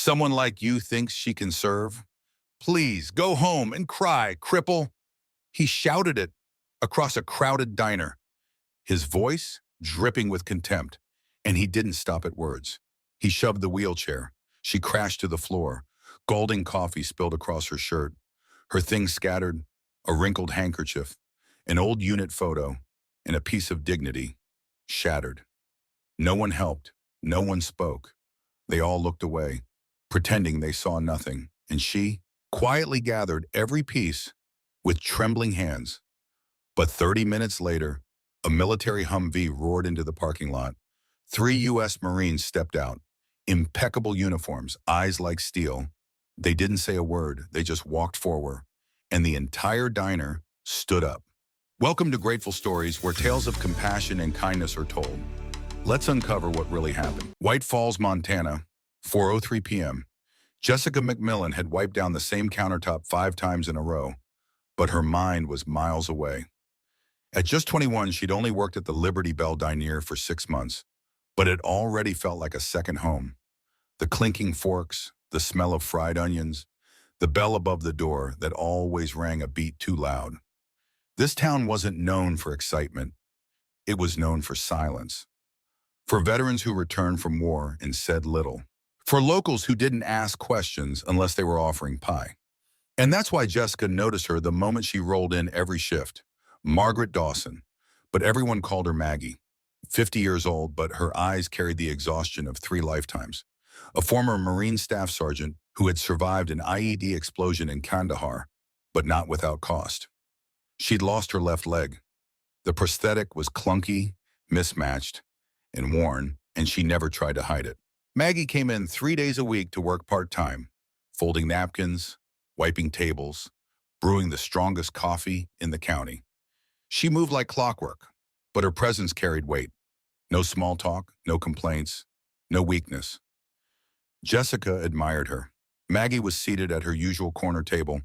Someone like you thinks she can serve? Please, go home and cry, cripple. He shouted it across a crowded diner, his voice dripping with contempt, and he didn't stop at words. He shoved the wheelchair. She crashed to the floor. Scalding coffee spilled across her shirt. Her things scattered, a wrinkled handkerchief, an old unit photo, and a piece of dignity shattered. No one helped. No one spoke. They all looked away, pretending they saw nothing, and she quietly gathered every piece with trembling hands. But 30 minutes later, a military Humvee roared into the parking lot. 3 U.S. Marines stepped out, impeccable uniforms, eyes like steel. They didn't say a word, they just walked forward, and the entire diner stood up. Welcome to Grateful Stories, where tales of compassion and kindness are told. Let's uncover what really happened. White Falls, Montana, 4:03 p.m. Jessica McMillan had wiped down the same countertop 5 times in a row, but her mind was miles away. At just 21, she'd only worked at the Liberty Bell Diner for 6 months, but it already felt like a second home. The clinking forks, the smell of fried onions, the bell above the door that always rang a beat too loud. This town wasn't known for excitement. It was known for silence. For veterans who returned from war and said little. For locals who didn't ask questions unless they were offering pie. And that's why Jessica noticed her the moment she rolled in every shift. Margaret Dawson, but everyone called her Maggie. 50 years old, but her eyes carried the exhaustion of 3 lifetimes. A former Marine Staff Sergeant who had survived an IED explosion in Kandahar, but not without cost. She'd lost her left leg. The prosthetic was clunky, mismatched, and worn, and she never tried to hide it. Maggie came in 3 days a week to work part-time, folding napkins, wiping tables, brewing the strongest coffee in the county. She moved like clockwork, but her presence carried weight. No small talk, no complaints, no weakness. Jessica admired her. Maggie was seated at her usual corner table,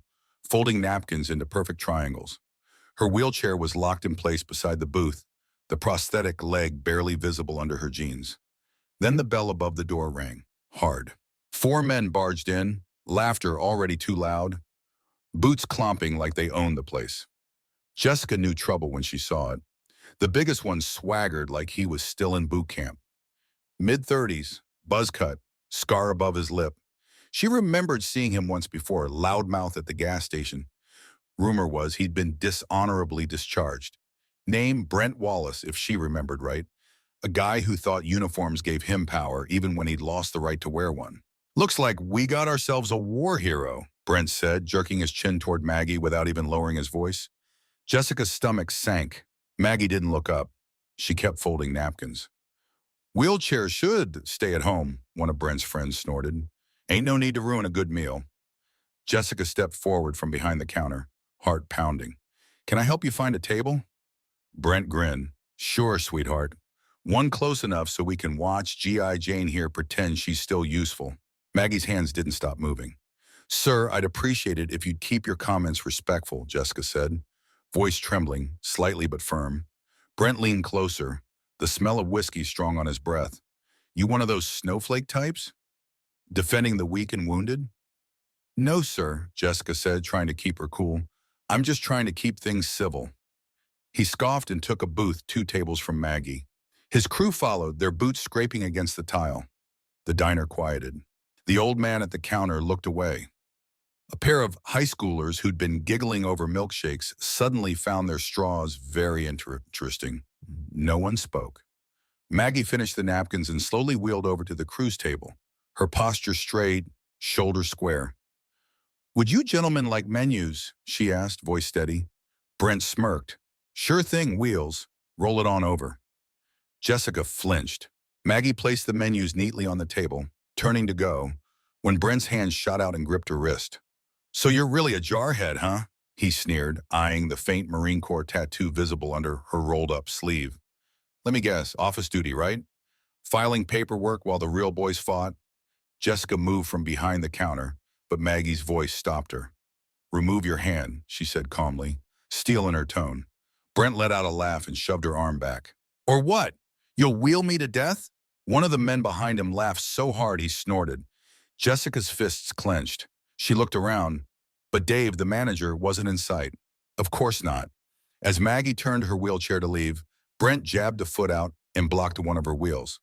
folding napkins into perfect triangles. Her wheelchair was locked in place beside the booth, the prosthetic leg barely visible under her jeans. Then the bell above the door rang, hard. 4 men barged in, laughter already too loud, boots clomping like they owned the place. Jessica knew trouble when she saw it. The biggest one swaggered like he was still in boot camp. Mid-30s, buzz cut, scar above his lip. She remembered seeing him once before, loudmouth at the gas station. Rumor was he'd been dishonorably discharged. Name Brent Wallace, if she remembered right. A guy who thought uniforms gave him power even when he'd lost the right to wear one. Looks like we got ourselves a war hero, Brent said, jerking his chin toward Maggie without even lowering his voice. Jessica's stomach sank. Maggie didn't look up. She kept folding napkins. Wheelchairs should stay at home, one of Brent's friends snorted. Ain't no need to ruin a good meal. Jessica stepped forward from behind the counter, heart pounding. Can I help you find a table? Brent grinned. Sure, sweetheart. One close enough so we can watch G.I. Jane here pretend she's still useful. Maggie's hands didn't stop moving. Sir, I'd appreciate it if you'd keep your comments respectful, Jessica said, voice trembling, slightly but firm. Brent leaned closer, the smell of whiskey strong on his breath. You one of those snowflake types? Defending the weak and wounded? No, sir, Jessica said, trying to keep her cool. I'm just trying to keep things civil. He scoffed and took a booth 2 tables from Maggie. His crew followed, their boots scraping against the tile. The diner quieted. The old man at the counter looked away. A pair of high schoolers who'd been giggling over milkshakes suddenly found their straws very interesting. No one spoke. Maggie finished the napkins and slowly wheeled over to the crew's table, her posture straight, shoulders square. Would you gentlemen like menus? She asked, voice steady. Brent smirked. Sure thing, Wheels. Roll it on over. Jessica flinched. Maggie placed the menus neatly on the table, turning to go, when Brent's hand shot out and gripped her wrist. So you're really a jarhead, huh? He sneered, eyeing the faint Marine Corps tattoo visible under her rolled-up sleeve. Let me guess, office duty, right? Filing paperwork while the real boys fought? Jessica moved from behind the counter, but Maggie's voice stopped her. Remove your hand, she said calmly, steel in her tone. Brent let out a laugh and shoved her arm back. Or what? You'll wheel me to death? One of the men behind him laughed so hard he snorted. Jessica's fists clenched. She looked around, but Dave, the manager, wasn't in sight. Of course not. As Maggie turned her wheelchair to leave, Brent jabbed a foot out and blocked one of her wheels.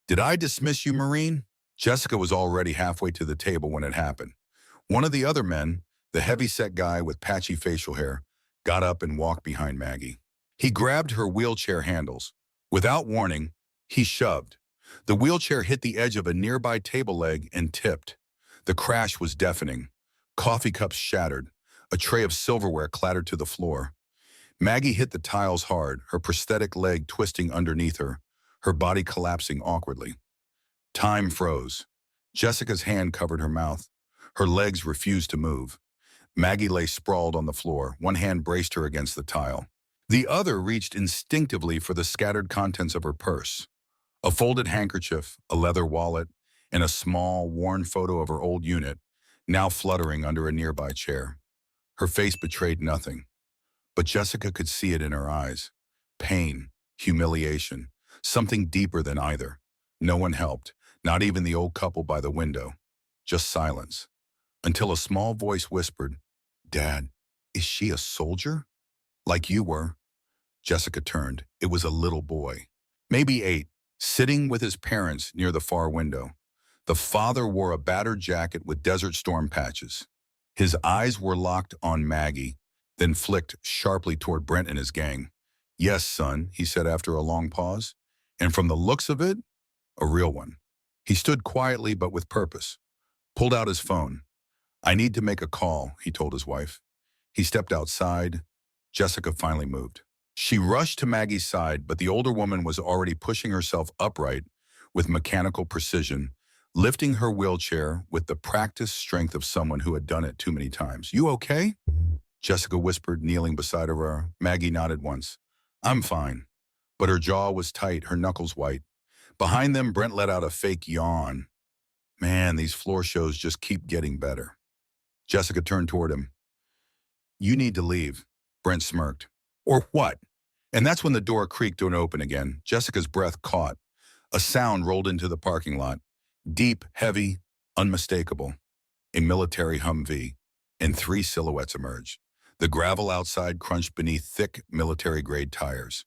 Did I dismiss you, Marine? Jessica was already halfway to the table when it happened. One of the other men, the heavy-set guy with patchy facial hair, got up and walked behind Maggie. He grabbed her wheelchair handles. Without warning, he shoved. The wheelchair hit the edge of a nearby table leg and tipped. The crash was deafening. Coffee cups shattered. A tray of silverware clattered to the floor. Maggie hit the tiles hard, her prosthetic leg twisting underneath her body collapsing awkwardly. Time froze. Jessica's hand covered her mouth. Her legs refused to move. Maggie lay sprawled on the floor. One hand braced her against the tile. The other reached instinctively for the scattered contents of her purse. A folded handkerchief, a leather wallet, and a small, worn photo of her old unit, now fluttering under a nearby chair. Her face betrayed nothing, but Jessica could see it in her eyes. Pain, humiliation, something deeper than either. No one helped, not even the old couple by the window. Just silence. Until a small voice whispered, "Dad, is she a soldier? Like you were?" Jessica turned. It was a little boy, maybe 8, sitting with his parents near the far window. The father wore a battered jacket with Desert Storm patches. His eyes were locked on Maggie, then flicked sharply toward Brent and his gang. "Yes, son," he said after a long pause. "And from the looks of it, a real one." He stood quietly but with purpose. Pulled out his phone. "I need to make a call," he told his wife. He stepped outside. Jessica finally moved. She rushed to Maggie's side, but the older woman was already pushing herself upright with mechanical precision, lifting her wheelchair with the practiced strength of someone who had done it too many times. "You okay?" Jessica whispered, kneeling beside her. Maggie nodded once. "I'm fine." But her jaw was tight, her knuckles white. Behind them, Brent let out a fake yawn. "Man, these floor shows just keep getting better." Jessica turned toward him. "You need to leave," Brent smirked. "Or what?" And that's when the door creaked and opened again. Jessica's breath caught. A sound rolled into the parking lot. Deep, heavy, unmistakable. A military Humvee. And 3 silhouettes emerged. The gravel outside crunched beneath thick, military-grade tires.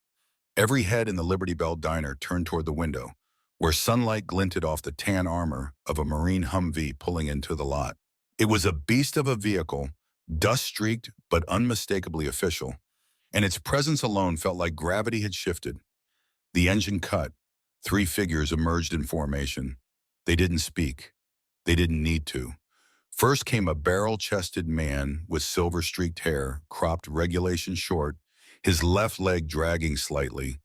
Every head in the Liberty Bell diner turned toward the window, where sunlight glinted off the tan armor of a Marine Humvee pulling into the lot. It was a beast of a vehicle, dust-streaked but unmistakably official, and its presence alone felt like gravity had shifted. The engine cut. 3 figures emerged in formation. They didn't speak. They didn't need to. First came a barrel-chested man with silver-streaked hair, cropped regulation short, his left leg dragging slightly.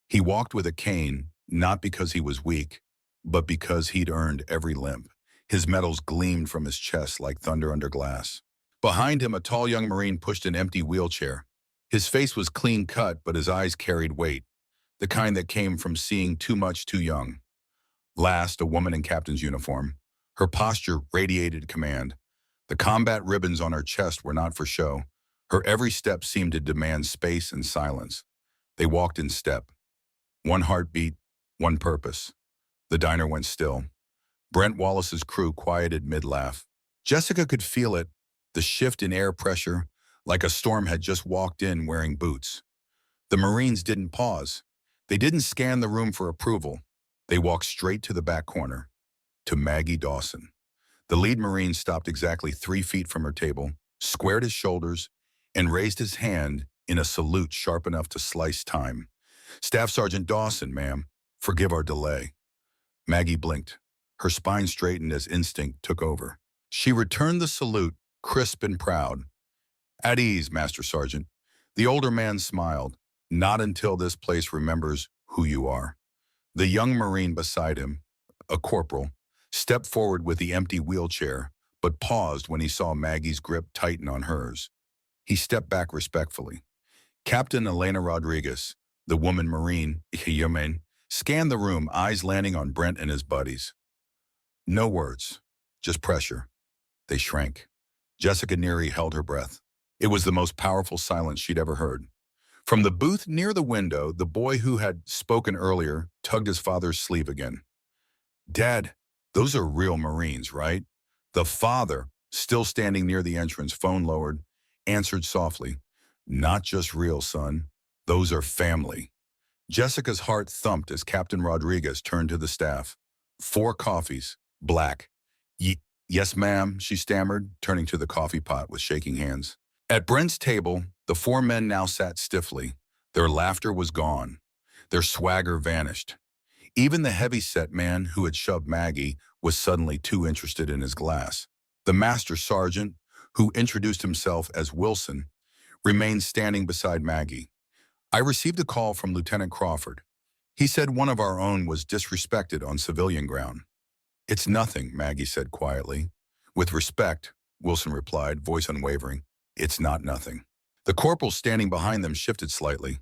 He walked with a cane, not because he was weak, but because he'd earned every limp. His metals gleamed from his chest like thunder under glass. Behind him, a tall young Marine pushed an empty wheelchair. His face was clean-cut, but his eyes carried weight, the kind that came from seeing too much too young. Last, a woman in captain's uniform. Her posture radiated command. The combat ribbons on her chest were not for show. Her every step seemed to demand space and silence. They walked in step. One heartbeat, one purpose. The diner went still. Brent Wallace's crew quieted mid-laugh. Jessica could feel it, the shift in air pressure, like a storm had just walked in wearing boots. The Marines didn't pause. They didn't scan the room for approval. They walked straight to the back corner, to Maggie Dawson. The lead Marine stopped exactly 3 feet from her table, squared his shoulders, and raised his hand in a salute sharp enough to slice time. "Staff Sergeant Dawson, ma'am. Forgive our delay." Maggie blinked. Her spine straightened as instinct took over. She returned the salute, crisp and proud. "At ease, Master Sergeant." The older man smiled. "Not until this place remembers who you are." The young Marine beside him, a corporal, stepped forward with the empty wheelchair, but paused when he saw Maggie's grip tighten on hers. He stepped back respectfully. Captain Elena Rodriguez, the woman Marine, scanned the room, eyes landing on Brent and his buddies. No words, just pressure. They shrank. Jessica Neary held her breath. It was the most powerful silence she'd ever heard. From the booth near the window, the boy who had spoken earlier tugged his father's sleeve again. "Dad," Those are real Marines, right? The father, still standing near the entrance, phone lowered, answered softly, "Not just real, son. Those are family." Jessica's heart thumped as Captain Rodriguez turned to the staff. "4 coffees, black." Yes, ma'am," she stammered, turning to the coffee pot with shaking hands. At Brent's table, the 4 men now sat stiffly. Their laughter was gone. Their swagger vanished. Even the heavy-set man who had shoved Maggie was suddenly too interested in his glass. The master sergeant, who introduced himself as Wilson, remained standing beside Maggie. "I received a call from Lieutenant Crawford. He said one of our own was disrespected on civilian ground." "It's nothing," Maggie said quietly. "With respect," Wilson replied, voice unwavering, "it's not nothing." The corporal standing behind them shifted slightly.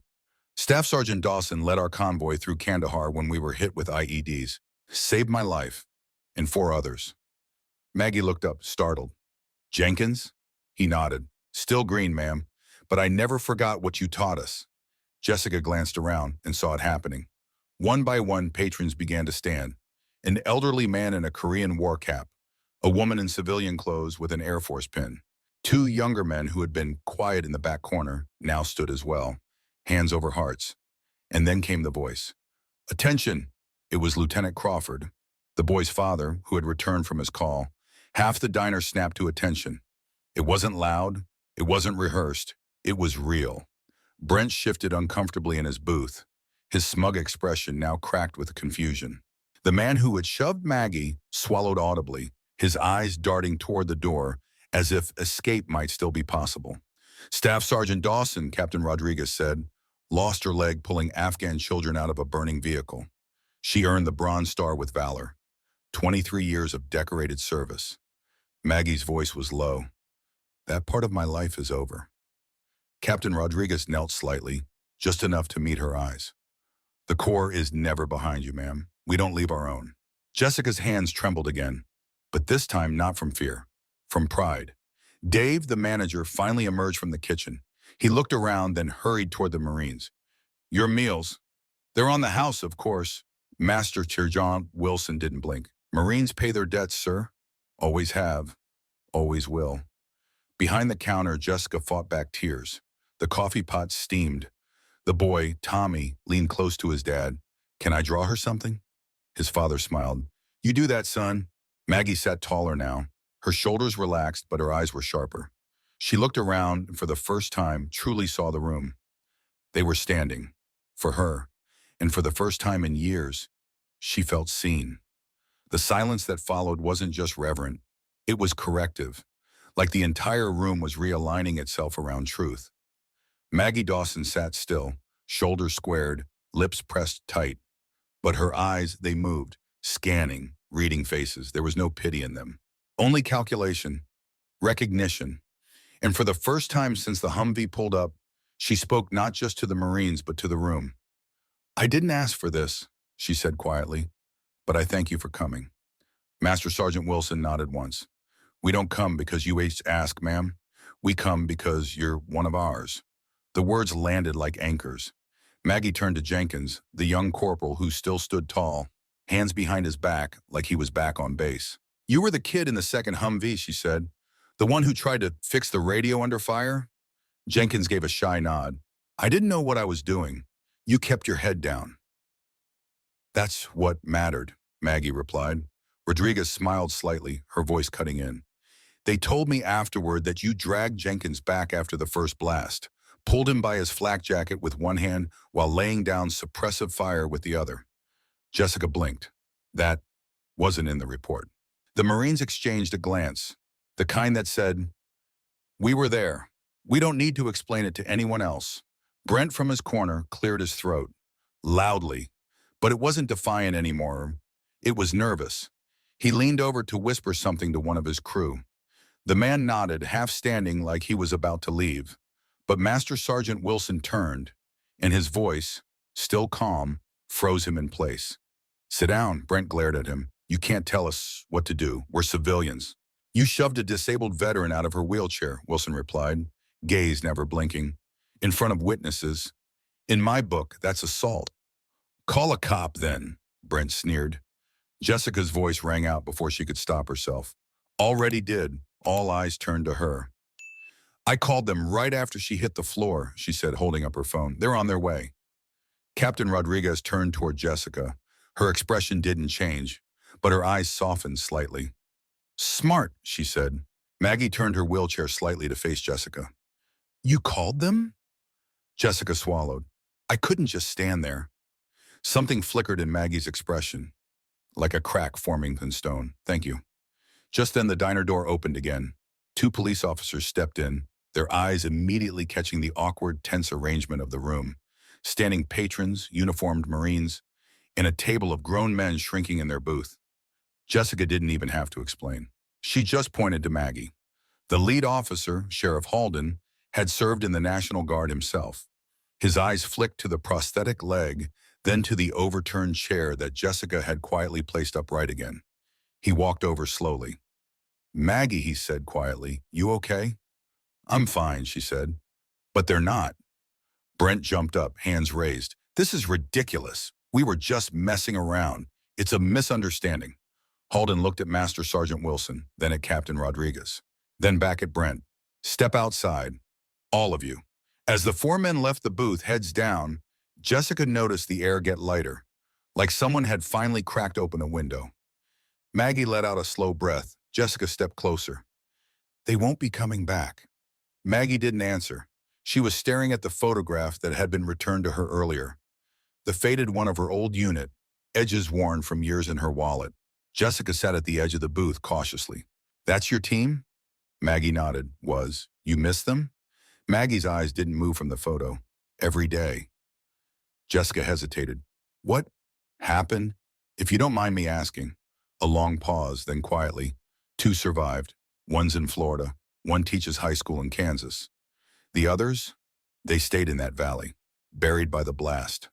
"Staff Sergeant Dawson led our convoy through Kandahar when we were hit with IEDs. Saved my life, and 4 others." Maggie looked up, startled. "Jenkins?" He nodded. "Still green, ma'am, but I never forgot what you taught us." Jessica glanced around and saw it happening. One by one, patrons began to stand. An elderly man in a Korean war cap, a woman in civilian clothes with an Air Force pin. 2 younger men who had been quiet in the back corner now stood as well, hands over hearts. And then came the voice. "Attention!" It was Lieutenant Crawford, the boy's father, who had returned from his call. Half the diner snapped to attention. It wasn't loud. It wasn't rehearsed. It was real. Brent shifted uncomfortably in his booth, his smug expression now cracked with confusion. The man who had shoved Maggie swallowed audibly, his eyes darting toward the door as if escape might still be possible. "Staff Sergeant Dawson," Captain Rodriguez said, "lost her leg pulling Afghan children out of a burning vehicle. She earned the Bronze Star with valor. 23 years of decorated service." Maggie's voice was low. "That part of my life is over." Captain Rodriguez knelt slightly, just enough to meet her eyes. "The Corps is never behind you, ma'am. We don't leave our own." Jessica's hands trembled again, but this time not from fear, from pride. Dave, the manager, finally emerged from the kitchen. He looked around, then hurried toward the Marines. "Your meals. They're on the house, of course." Master Sergeant Wilson didn't blink. "Marines pay their debts, sir. Always have. Always will." Behind the counter, Jessica fought back tears. The coffee pot steamed. The boy, Tommy, leaned close to his dad. "Can I draw her something?" His father smiled. "You do that, son." Maggie sat taller now. Her shoulders relaxed, but her eyes were sharper. She looked around and for the first time truly saw the room. They were standing. For her. And for the first time in years, she felt seen. The silence that followed wasn't just reverent. It was corrective. Like the entire room was realigning itself around truth. Maggie Dawson sat still, shoulders squared, lips pressed tight. But her eyes, they moved, scanning, reading faces. There was no pity in them. Only calculation, recognition. And for the first time since the Humvee pulled up, she spoke not just to the Marines, but to the room. "I didn't ask for this," she said quietly, "but I thank you for coming." Master Sergeant Wilson nodded once. "We don't come because you ask, ma'am. We come because you're one of ours." The words landed like anchors. Maggie turned to Jenkins, the young corporal who still stood tall, hands behind his back like he was back on base. "You were the kid in the second Humvee," she said. "The one who tried to fix the radio under fire?" Jenkins gave a shy nod. "I didn't know what I was doing. You kept your head down." "That's what mattered," Maggie replied. Rodriguez smiled slightly, her voice cutting in. "They told me afterward that you dragged Jenkins back after the first blast, pulled him by his flak jacket with one hand while laying down suppressive fire with the other." Jessica blinked. That wasn't in the report. The Marines exchanged a glance, the kind that said, "We were there. We don't need to explain it to anyone else." Brent from his corner cleared his throat, loudly, but it wasn't defiant anymore. It was nervous. He leaned over to whisper something to one of his crew. The man nodded, half standing like he was about to leave. But Master Sergeant Wilson turned, and his voice, still calm, froze him in place. "Sit down," Brent glared at him. "You can't tell us what to do. We're civilians." "You shoved a disabled veteran out of her wheelchair," Wilson replied, gaze never blinking. "In front of witnesses. In my book, that's assault." "Call a cop, then," Brent sneered. Jessica's voice rang out before she could stop herself. Already did. All eyes turned to her. I called them right after she hit the floor, she said, holding up her phone. They're on their way. Captain Rodriguez turned toward Jessica. Her expression didn't change, but her eyes softened slightly. Smart, she said. Maggie turned her wheelchair slightly to face Jessica. You called them? Jessica swallowed. I couldn't just stand there. Something flickered in Maggie's expression, like a crack forming in stone. Thank you. Just then the diner door opened again. Two police officers stepped in, their eyes immediately catching the awkward, tense arrangement of the room. Standing patrons, uniformed Marines, and a table of grown men shrinking in their booth. Jessica didn't even have to explain. She just pointed to Maggie. The lead officer, Sheriff Halden, had served in the National Guard himself. His eyes flicked to the prosthetic leg, then to the overturned chair that Jessica had quietly placed upright again. He walked over slowly. Maggie, he said quietly, you okay? I'm fine, she said. But they're not. Brent jumped up, hands raised. This is ridiculous. We were just messing around. It's a misunderstanding. Halden looked at Master Sergeant Wilson, then at Captain Rodriguez, then back at Brent. Step outside, all of you. As the four men left the booth, heads down, Jessica noticed the air get lighter, like someone had finally cracked open a window. Maggie let out a slow breath. Jessica stepped closer. They won't be coming back. Maggie didn't answer. She was staring at the photograph that had been returned to her earlier. The faded one of her old unit, edges worn from years in her wallet. Jessica sat at the edge of the booth cautiously. That's your team? Maggie nodded. You miss them? Maggie's eyes didn't move from the photo. Every day. Jessica hesitated. What happened? If you don't mind me asking. A long pause, then quietly. Two survived. One's in Florida. One teaches high school in Kansas. The others? They stayed in that valley, buried by the blast.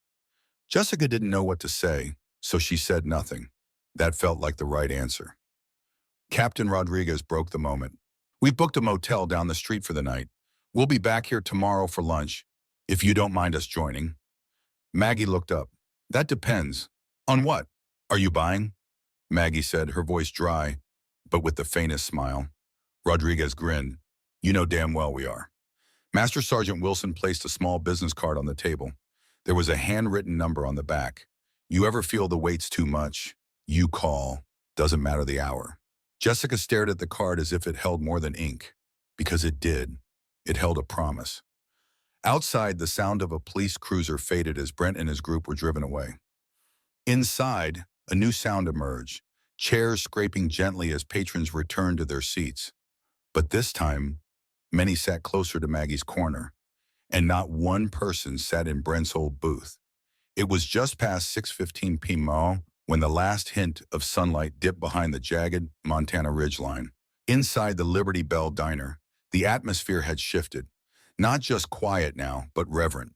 Jessica didn't know what to say, so she said nothing. That felt like the right answer. Captain Rodriguez broke the moment. We've booked a motel down the street for the night. We'll be back here tomorrow for lunch, if you don't mind us joining. Maggie looked up. That depends. On what? Are you buying? Maggie said, her voice dry, but with the faintest smile. Rodriguez grinned. You know damn well we are. Master Sergeant Wilson placed a small business card on the table. There was a handwritten number on the back. You ever feel the weight's too much? You call. Doesn't matter the hour. Jessica stared at the card as if it held more than ink. Because it did. It held a promise. Outside, the sound of a police cruiser faded as Brent and his group were driven away. Inside, a new sound emerged. Chairs scraping gently as patrons returned to their seats. But this time, many sat closer to Maggie's corner, and not one person sat in Brent's old booth. It was just past 6:15 p.m. when the last hint of sunlight dipped behind the jagged Montana ridgeline. Inside the Liberty Bell Diner, the atmosphere had shifted. Not just quiet now, but reverent.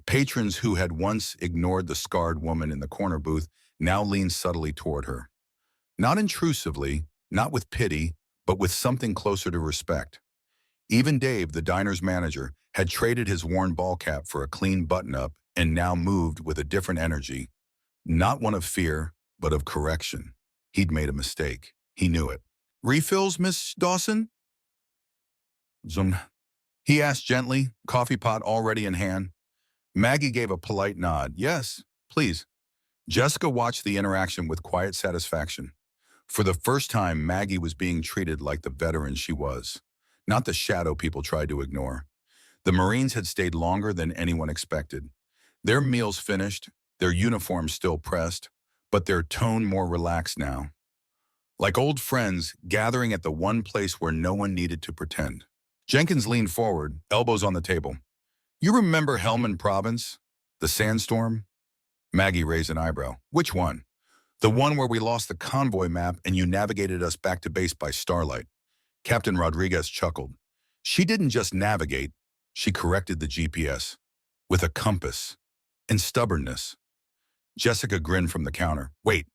Patrons who had once ignored the scarred woman in the corner booth now leaned subtly toward her. Not intrusively, not with pity, but with something closer to respect. Even Dave, the diner's manager, had traded his worn ball cap for a clean button-up and now moved with a different energy. Not one of fear, but of correction. He'd made a mistake. He knew it. Refills, Miss Dawson? He asked gently, coffee pot already in hand. Maggie gave a polite nod. Yes, please. Jessica watched the interaction with quiet satisfaction. For the first time, Maggie was being treated like the veteran she was, not the shadow people tried to ignore. The Marines had stayed longer than anyone expected. Their meals finished, their uniforms still pressed, but their tone more relaxed now. Like old friends gathering at the one place where no one needed to pretend. Jenkins leaned forward, elbows on the table. You remember Helmand Province? The sandstorm? Maggie raised an eyebrow. Which one? The one where we lost the convoy map and you navigated us back to base by starlight. Captain Rodriguez chuckled. She didn't just navigate, she corrected the GPS. With a compass. And stubbornness. Jessica grinned from the counter. Wait,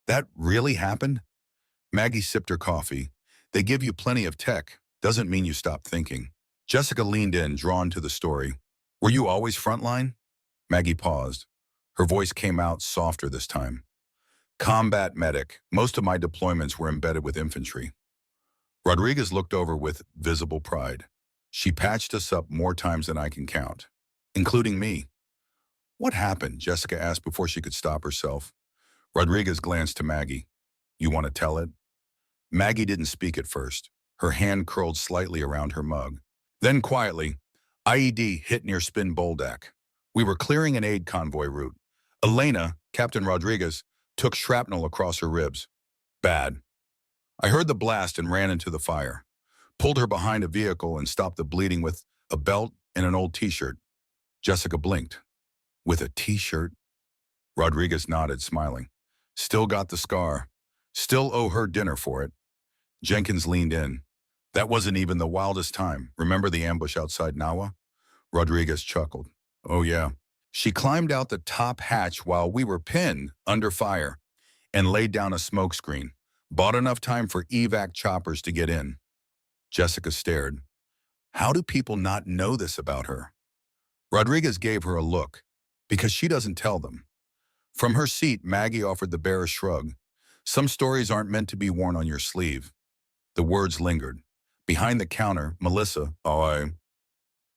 that really happened? Maggie sipped her coffee. They give you plenty of tech. Doesn't mean you stop thinking. Jessica leaned in, drawn to the story. Were you always frontline? Maggie paused. Her voice came out softer this time. Combat medic. Most of my deployments were embedded with infantry. Rodriguez looked over with visible pride. She patched us up more times than I can count, including me. What happened? Jessica asked before she could stop herself. Rodriguez glanced to Maggie. You want to tell it? Maggie didn't speak at first. Her hand curled slightly around her mug. Then quietly, IED hit near Spin Boldak. We were clearing an aid convoy route. Elena, Captain Rodriguez, took shrapnel across her ribs. Bad. I heard the blast and ran into the fire. Pulled her behind a vehicle and stopped the bleeding with a belt and an old t-shirt. Jessica blinked. With a t-shirt? Rodriguez nodded, smiling. Still got the scar. Still owe her dinner for it. Jenkins leaned in. That wasn't even the wildest time. Remember the ambush outside Nawa? Rodriguez chuckled. Oh yeah. She climbed out the top hatch while we were pinned under fire and laid down a smoke screen. Bought enough time for evac choppers to get in. Jessica stared. How do people not know this about her? Rodriguez gave her a look, because she doesn't tell them. From her seat, Maggie offered the barest shrug. Some stories aren't meant to be worn on your sleeve. The words lingered. Behind the counter, Melissa, the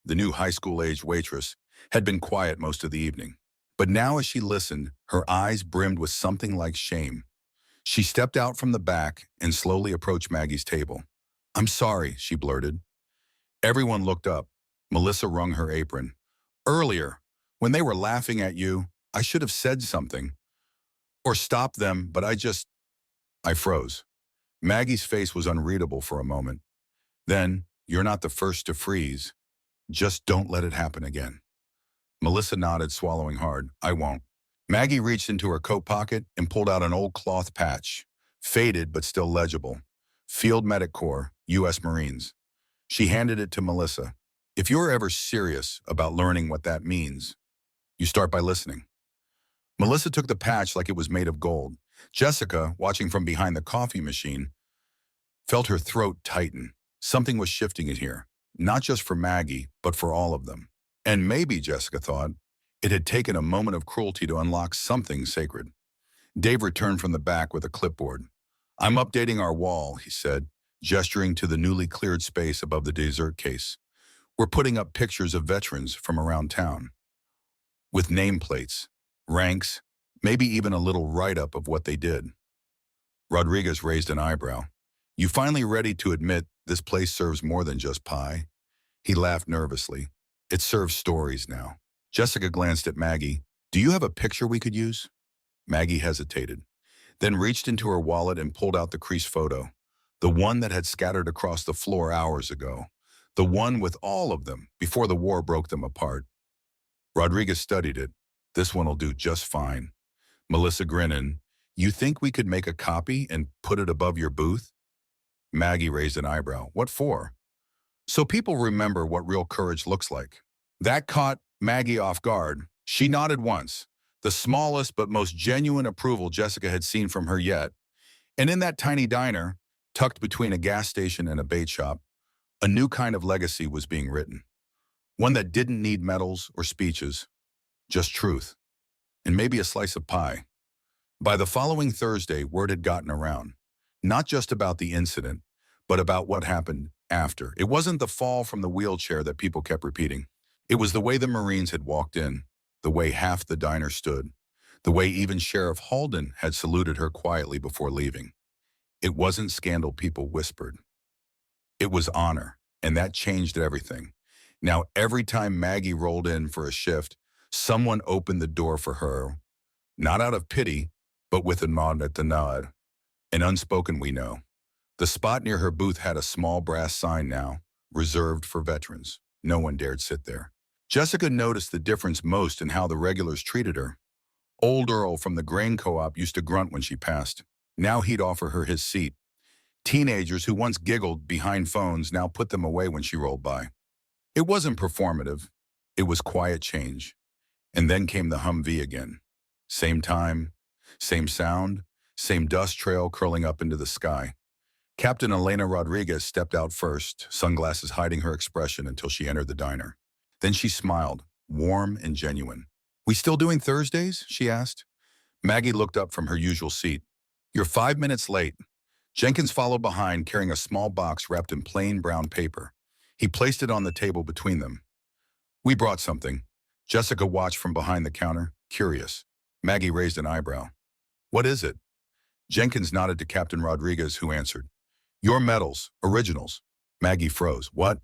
new high school-aged waitress, had been quiet most of the evening. But now as she listened, her eyes brimmed with something like shame. She stepped out from the back and slowly approached Maggie's table. I'm sorry, she blurted. Everyone looked up. Melissa wrung her apron. Earlier, when they were laughing at you, I should have said something. Or stopped them, but I froze. Maggie's face was unreadable for a moment. Then, you're not the first to freeze. Just don't let it happen again. Melissa nodded, swallowing hard. I won't. Maggie reached into her coat pocket and pulled out an old cloth patch. Faded but still legible. Field Medic Corps, U.S. Marines. She handed it to Melissa. If you're ever serious about learning what that means, you start by listening. Melissa took the patch like it was made of gold. Jessica, watching from behind the coffee machine, felt her throat tighten. Something was shifting in here, not just for Maggie, but for all of them. And maybe, Jessica thought, it had taken a moment of cruelty to unlock something sacred. Dave returned from the back with a clipboard. I'm updating our wall, he said, gesturing to the newly cleared space above the dessert case. We're putting up pictures of veterans from around town. With nameplates, ranks, maybe even a little write-up of what they did. Rodriguez raised an eyebrow. You finally ready to admit this place serves more than just pie? He laughed nervously. It serves stories now. Jessica glanced at Maggie. Do you have a picture we could use? Maggie hesitated, then reached into her wallet and pulled out the creased photo. The one that had scattered across the floor hours ago. The one with all of them before the war broke them apart. Rodriguez studied it. This one'll do just fine. Melissa grinning. You think we could make a copy and put it above your booth? Maggie raised an eyebrow. What for? So people remember what real courage looks like. That caught Maggie off guard. She nodded once, the smallest but most genuine approval Jessica had seen from her yet. And in that tiny diner, tucked between a gas station and a bait shop, a new kind of legacy was being written. One that didn't need medals or speeches, just truth, and maybe a slice of pie. By the following Thursday, word had gotten around, not just about the incident, but about what happened after. It wasn't the fall from the wheelchair that people kept repeating. It was the way the Marines had walked in, the way half the diner stood, the way even Sheriff Halden had saluted her quietly before leaving. It wasn't scandal, people whispered. It was honor, and that changed everything. Now, every time Maggie rolled in for a shift, someone opened the door for her, not out of pity, but with a nod at the nod. An unspoken we know. The spot near her booth had a small brass sign now, reserved for veterans. No one dared sit there. Jessica noticed the difference most in how the regulars treated her. Old Earl from the grain co-op used to grunt when she passed. Now he'd offer her his seat. Teenagers who once giggled behind phones now put them away when she rolled by. It wasn't performative. It was quiet change. And then came the Humvee again. Same time, same sound, same dust trail curling up into the sky. Captain Elena Rodriguez stepped out first, sunglasses hiding her expression until she entered the diner. Then she smiled, warm and genuine. We still doing Thursdays? She asked. Maggie looked up from her usual seat. "You're 5 minutes late." Jenkins followed behind, carrying a small box wrapped in plain brown paper. He placed it on the table between them. "We brought something." Jessica watched from behind the counter, curious. Maggie raised an eyebrow. "What is it?" Jenkins nodded to Captain Rodriguez, who answered, "Your medals, originals." Maggie froze. "What?"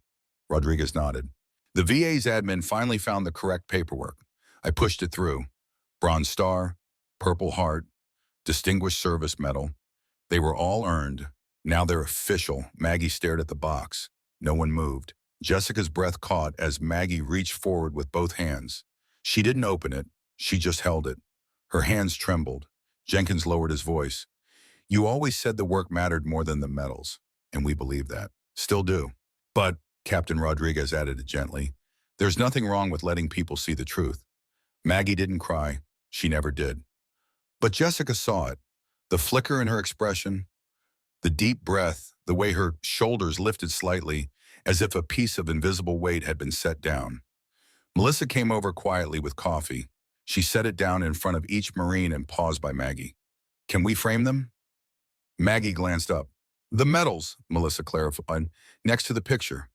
Rodriguez nodded. "The VA's admin finally found the correct paperwork. I pushed it through. Bronze Star, Purple Heart, Distinguished Service Medal. They were all earned. Now they're official." Maggie stared at the box. No one moved. Jessica's breath caught as Maggie reached forward with both hands. She didn't open it. She just held it. Her hands trembled. Jenkins lowered his voice. "You always said the work mattered more than the medals, and we believe that. Still do. But," Captain Rodriguez added it gently, "there's nothing wrong with letting people see the truth." Maggie didn't cry. She never did. But Jessica saw it. The flicker in her expression, the deep breath, the way her shoulders lifted slightly, as if a piece of invisible weight had been set down. Melissa came over quietly with coffee. She set it down in front of each Marine and paused by Maggie. "Can we frame them?" Maggie glanced up. "The medals," Melissa clarified, "next to the picture.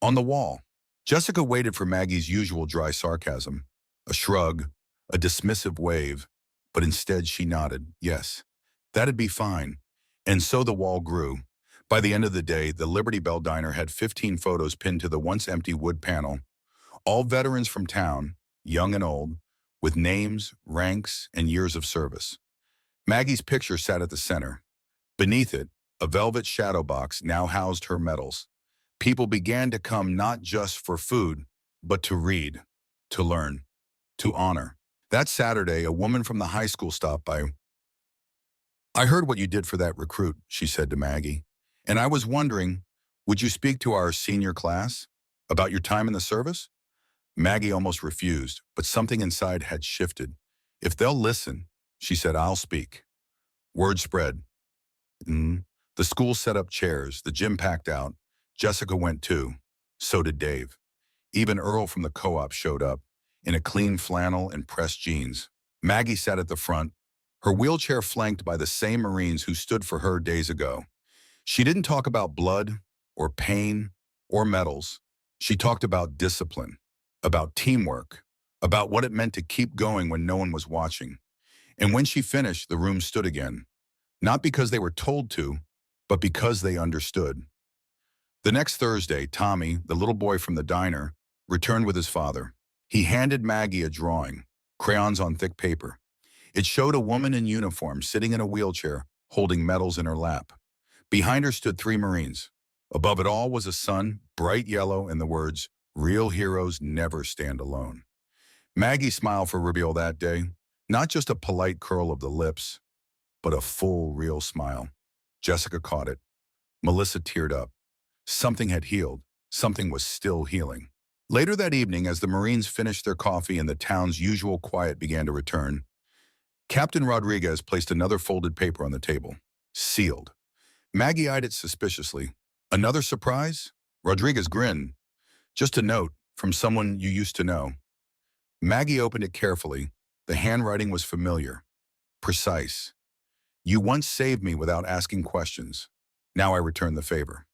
On the wall." Jessica waited for Maggie's usual dry sarcasm. A shrug, a dismissive wave, but instead she nodded. Yes, that'd be fine. And so the wall grew. By the end of the day, the Liberty Bell Diner had 15 photos pinned to the once-empty wood panel, all veterans from town, young and old, with names, ranks, and years of service. Maggie's picture sat at the center. Beneath it, a velvet shadow box now housed her medals. People began to come not just for food, but to read, to learn, to honor. That Saturday, a woman from the high school stopped by. "I heard what you did for that recruit," she said to Maggie. "And I was wondering, would you speak to our senior class about your time in the service?" Maggie almost refused, but something inside had shifted. "If they'll listen," she said, "I'll speak." Word spread. The school set up chairs, the gym packed out. Jessica went too. So did Dave. Even Earl from the co-op showed up, in a clean flannel and pressed jeans. Maggie sat at the front, her wheelchair flanked by the same Marines who stood for her days ago. She didn't talk about blood, or pain, or medals. She talked about discipline, about teamwork, about what it meant to keep going when no one was watching. And when she finished, the room stood again. Not because they were told to, but because they understood. The next Thursday, Tommy, the little boy from the diner, returned with his father. He handed Maggie a drawing, crayons on thick paper. It showed a woman in uniform sitting in a wheelchair, holding medals in her lap. Behind her stood 3 Marines. Above it all was a sun, bright yellow, and the words, "Real heroes never stand alone." Maggie smiled for reveal that day, not just a polite curl of the lips, but a full, real smile. Jessica caught it. Melissa teared up. Something had healed. Something was still healing. Later that evening, as the Marines finished their coffee and the town's usual quiet began to return, Captain Rodriguez placed another folded paper on the table. Sealed. Maggie eyed it suspiciously. "Another surprise?" Rodriguez grinned. "Just a note from someone you used to know." Maggie opened it carefully. The handwriting was familiar. Precise. "You once saved me without asking questions. Now I return the favor."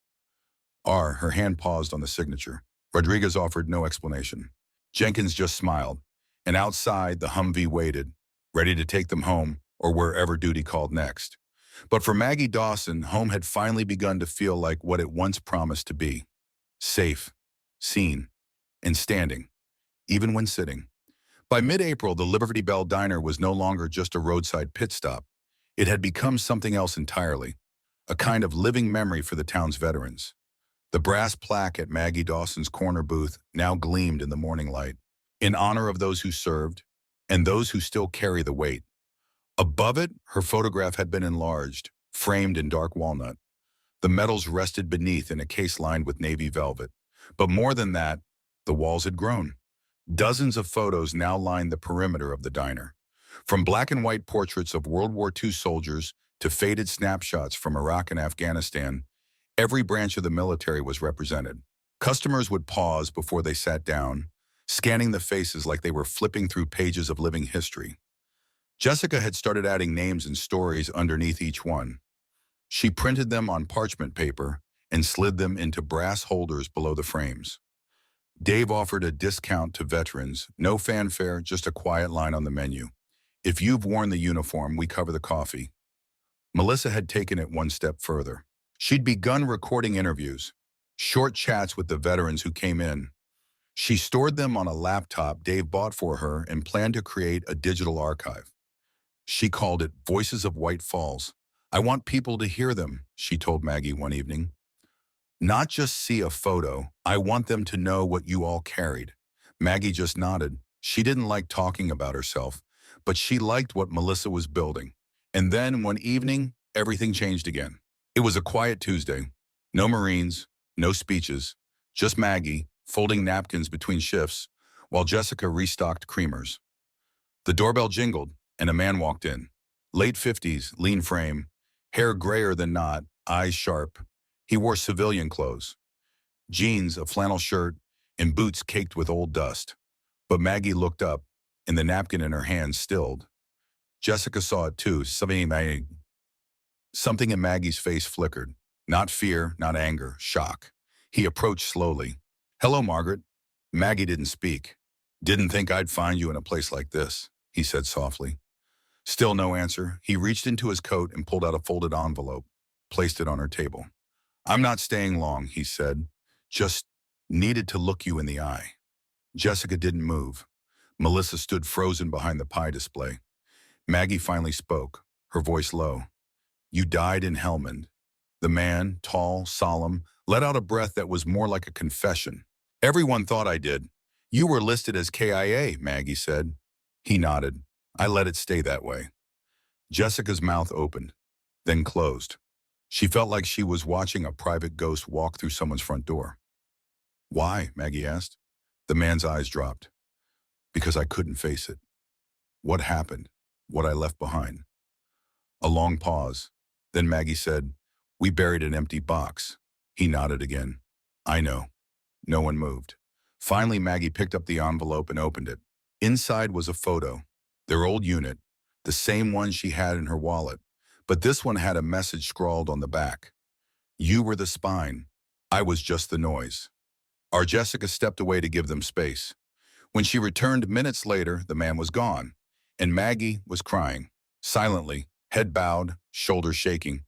Her hand paused on the signature. Rodriguez offered no explanation. Jenkins just smiled, and outside the Humvee waited, ready to take them home or wherever duty called next. But for Maggie Dawson, home had finally begun to feel like what it once promised to be. Safe, seen, and standing, even when sitting. By mid-April, the Liberty Bell Diner was no longer just a roadside pit stop. It had become something else entirely, a kind of living memory for the town's veterans. The brass plaque at Maggie Dawson's corner booth now gleamed in the morning light, in honor of those who served and those who still carry the weight. Above it, her photograph had been enlarged, framed in dark walnut. The medals rested beneath in a case lined with navy velvet. But more than that, the walls had grown. Dozens of photos now lined the perimeter of the diner. From black and white portraits of World War II soldiers to faded snapshots from Iraq and Afghanistan, every branch of the military was represented. Customers would pause before they sat down, scanning the faces like they were flipping through pages of living history. Jessica had started adding names and stories underneath each one. She printed them on parchment paper and slid them into brass holders below the frames. Dave offered a discount to veterans, no fanfare, just a quiet line on the menu. If you've worn the uniform, we cover the coffee. Melissa had taken it one step further. She'd begun recording interviews, short chats with the veterans who came in. She stored them on a laptop Dave bought for her and planned to create a digital archive. She called it Voices of White Falls. I want people to hear them, she told Maggie one evening. Not just see a photo, I want them to know what you all carried. Maggie just nodded. She didn't like talking about herself, but she liked what Melissa was building. And then one evening, everything changed again. It was a quiet Tuesday. No Marines, no speeches, just Maggie folding napkins between shifts while Jessica restocked creamers. The doorbell jingled and a man walked in. Late 50s, lean frame, hair grayer than not, eyes sharp. He wore civilian clothes, jeans, a flannel shirt, and boots caked with old dust. But Maggie looked up, and the napkin in her hand stilled. Jessica saw it too. Something in Maggie's face flickered. Not fear, not anger, shock. He approached slowly. Hello, Margaret. Maggie didn't speak. Didn't think I'd find you in a place like this, he said softly. Still no answer. He reached into his coat and pulled out a folded envelope, placed it on her table. I'm not staying long, he said. Just needed to look you in the eye. Jessica didn't move. Melissa stood frozen behind the pie display. Maggie finally spoke, her voice low. You died in Helmand. The man, tall, solemn, let out a breath that was more like a confession. Everyone thought I did. You were listed as KIA, Maggie said. He nodded. I let it stay that way. Jessica's mouth opened, then closed. She felt like she was watching a private ghost walk through someone's front door. Why? Maggie asked. The man's eyes dropped. Because I couldn't face it. What happened? What I left behind? A long pause. Then Maggie said, we buried an empty box. He nodded again. I know. No one moved. Finally, Maggie picked up the envelope and opened it. Inside was a photo. Their old unit, the same one she had in her wallet. But this one had a message scrawled on the back. You were the spine. I was just the noise. Our Jessica stepped away to give them space. When she returned minutes later, the man was gone, and Maggie was crying, silently, head bowed, shoulders shaking.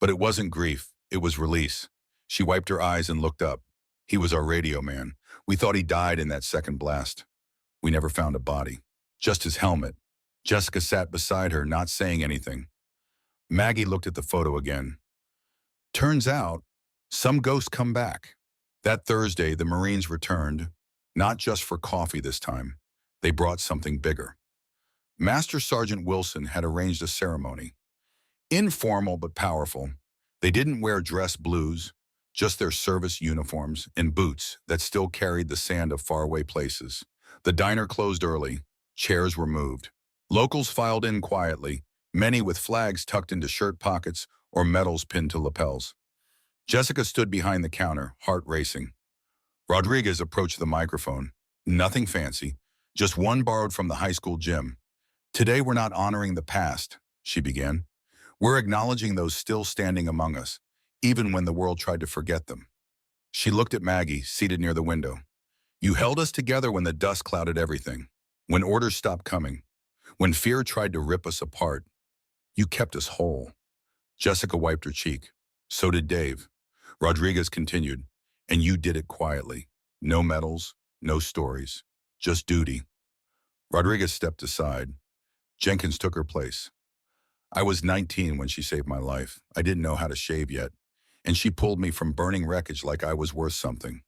But it wasn't grief, it was release. She wiped her eyes and looked up. He was our radio man. We thought he died in that second blast. We never found a body, just his helmet. Jessica sat beside her, not saying anything. Maggie looked at the photo again. Turns out, some ghosts come back. That Thursday, the Marines returned, not just for coffee this time. They brought something bigger. Master Sergeant Wilson had arranged a ceremony. Informal but powerful. They didn't wear dress blues, just their service uniforms and boots that still carried the sand of faraway places. The diner closed early. Chairs were moved. Locals filed in quietly, many with flags tucked into shirt pockets or medals pinned to lapels. Jessica stood behind the counter, heart racing. Rodriguez approached the microphone. Nothing fancy, just one borrowed from the high school gym. Today we're not honoring the past, she began. We're acknowledging those still standing among us, even when the world tried to forget them. She looked at Maggie, seated near the window. You held us together when the dust clouded everything, when orders stopped coming, when fear tried to rip us apart. You kept us whole. Jessica wiped her cheek. So did Dave. Rodriguez continued, and you did it quietly. No medals, no stories, just duty. Rodriguez stepped aside. Jenkins took her place. I was 19 when she saved my life. I didn't know how to shave yet, and she pulled me from burning wreckage like I was worth something.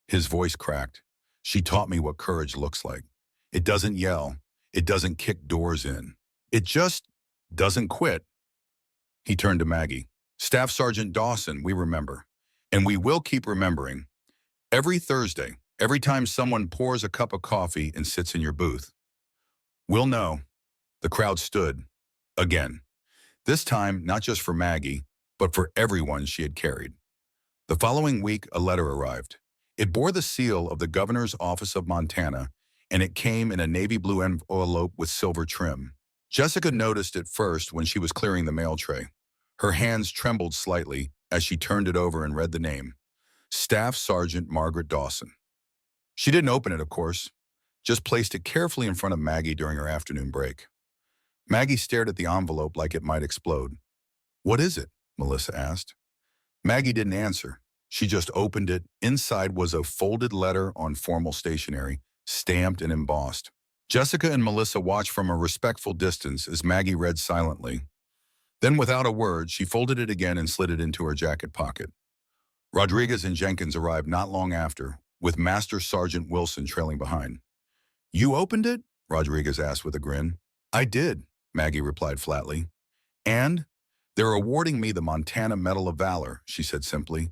His voice cracked. She taught me what courage looks like. It doesn't yell. It doesn't kick doors in. It just doesn't quit. He turned to Maggie. Staff Sergeant Dawson, we remember. And we will keep remembering. Every Thursday, every time someone pours a cup of coffee and sits in your booth. We'll know. The crowd stood. Again. This time, not just for Maggie, but for everyone she had carried. The following week, a letter arrived. It bore the seal of the Governor's Office of Montana, and it came in a navy blue envelope with silver trim. Jessica noticed it first when she was clearing the mail tray. Her hands trembled slightly as she turned it over and read the name, Staff Sergeant Margaret Dawson. She didn't open it, of course, just placed it carefully in front of Maggie during her afternoon break. Maggie stared at the envelope like it might explode. "What is it?" Melissa asked. Maggie didn't answer. She just opened it. Inside was a folded letter on formal stationery, stamped and embossed. Jessica and Melissa watched from a respectful distance as Maggie read silently. Then, without a word, she folded it again and slid it into her jacket pocket. Rodriguez and Jenkins arrived not long after, with Master Sergeant Wilson trailing behind. "You opened it?" Rodriguez asked with a grin. "I did," Maggie replied flatly. "And they're awarding me the Montana Medal of Valor," she said simply.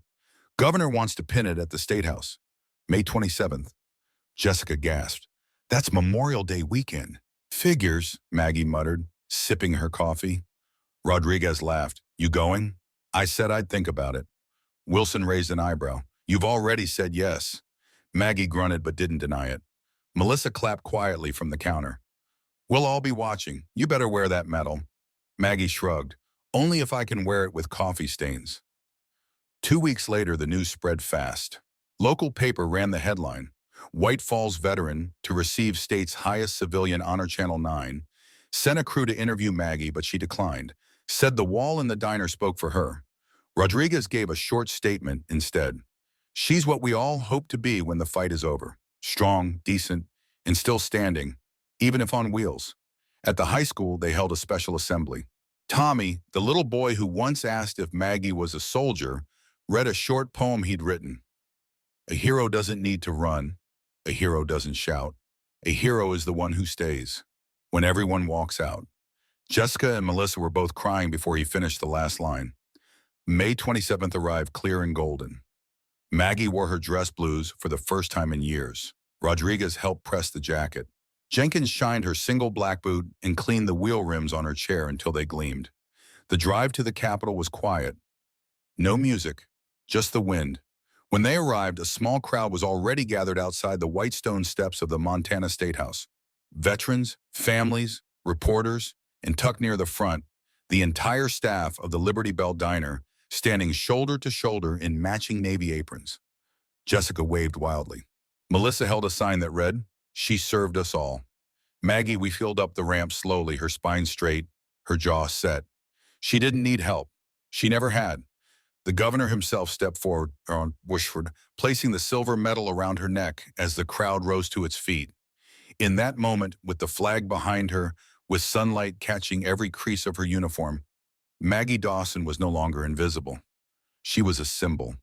"Governor wants to pin it at the State House, May 27th. Jessica gasped. "That's Memorial Day weekend." "Figures," Maggie muttered, sipping her coffee. Rodriguez laughed. "You going?" "I said I'd think about it." Wilson raised an eyebrow. "You've already said yes." Maggie grunted but didn't deny it. Melissa clapped quietly from the counter. "We'll all be watching. You better wear that medal." Maggie shrugged. "Only if I can wear it with coffee stains." 2 weeks later, the news spread fast. Local paper ran the headline, "White Falls veteran to receive state's highest civilian honor Channel 9, sent a crew to interview Maggie, but she declined, said the wall in the diner spoke for her." Rodriguez gave a short statement instead. "She's what we all hope to be when the fight is over. Strong, decent, and still standing, even if on wheels." At the high school, they held a special assembly. Tommy, the little boy who once asked if Maggie was a soldier, read a short poem he'd written. "A hero doesn't need to run. A hero doesn't shout. A hero is the one who stays when everyone walks out." Jessica and Melissa were both crying before he finished the last line. May 27th arrived clear and golden. Maggie wore her dress blues for the first time in years. Rodriguez helped press the jacket. Jenkins shined her single black boot and cleaned the wheel rims on her chair until they gleamed. The drive to the Capitol was quiet. No music, just the wind. When they arrived, a small crowd was already gathered outside the white stone steps of the Montana State House. Veterans, families, reporters, and tucked near the front, the entire staff of the Liberty Bell Diner standing shoulder to shoulder in matching Navy aprons. Jessica waved wildly. Melissa held a sign that read, "She served us all." Maggie, we filled up the ramp slowly, her spine straight, her jaw set. She didn't need help. She never had. The governor himself stepped forward on Bushford, placing the silver medal around her neck as the crowd rose to its feet. In that moment, with the flag behind her, with sunlight catching every crease of her uniform, Maggie Dawson was no longer invisible. She was a symbol,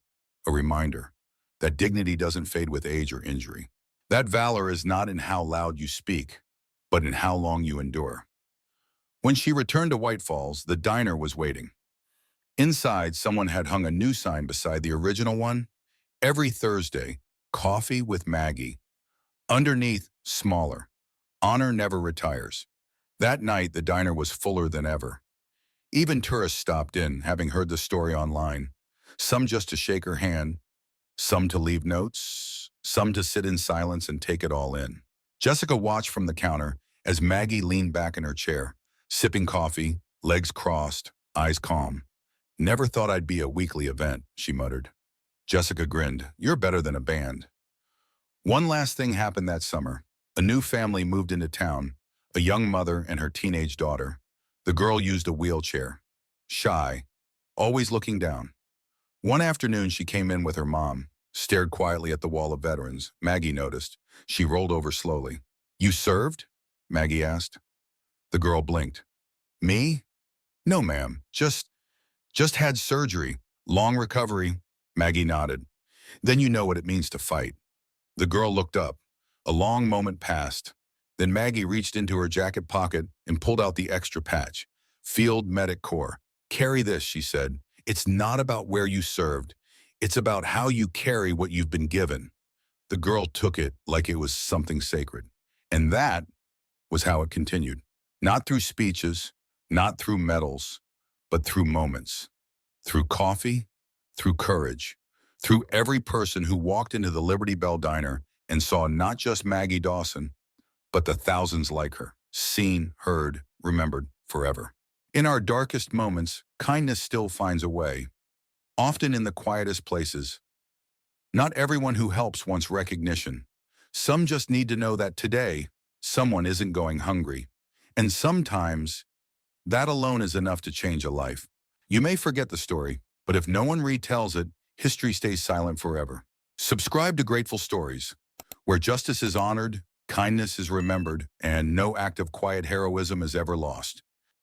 a reminder that dignity doesn't fade with age or injury. That valor is not in how loud you speak, but in how long you endure. When she returned to White Falls, the diner was waiting. Inside, someone had hung a new sign beside the original one. Every Thursday, coffee with Maggie. Underneath, smaller, honor never retires. That night, the diner was fuller than ever. Even tourists stopped in, having heard the story online. Some just to shake her hand, some to leave notes, some to sit in silence and take it all in. Jessica watched from the counter as Maggie leaned back in her chair, sipping coffee, legs crossed, eyes calm. "Never thought I'd be a weekly event," she muttered. Jessica grinned. "You're better than a band." One last thing happened that summer. A new family moved into town, a young mother and her teenage daughter. The girl used a wheelchair. Shy, always looking down. One afternoon, she came in with her mom, stared quietly at the wall of veterans. Maggie noticed. She rolled over slowly. "You served?" Maggie asked. The girl blinked. "Me? No, ma'am. Just had surgery. Long recovery." Maggie nodded. "Then you know what it means to fight." The girl looked up. A long moment passed. Then Maggie reached into her jacket pocket and pulled out the extra patch. "Field Medic Corps. Carry this," she said. "It's not about where you served. It's about how you carry what you've been given." The girl took it like it was something sacred. And that was how it continued. Not through speeches, not through medals, but through moments. Through coffee, through courage, through every person who walked into the Liberty Bell Diner and saw not just Maggie Dawson, but the thousands like her, seen, heard, remembered forever. In our darkest moments, kindness still finds a way, often in the quietest places. Not everyone who helps wants recognition. Some just need to know that today, someone isn't going hungry. And sometimes, that alone is enough to change a life. You may forget the story, but if no one retells it, history stays silent forever. Subscribe to Grateful Stories, where justice is honored, kindness is remembered, and no act of quiet heroism is ever lost.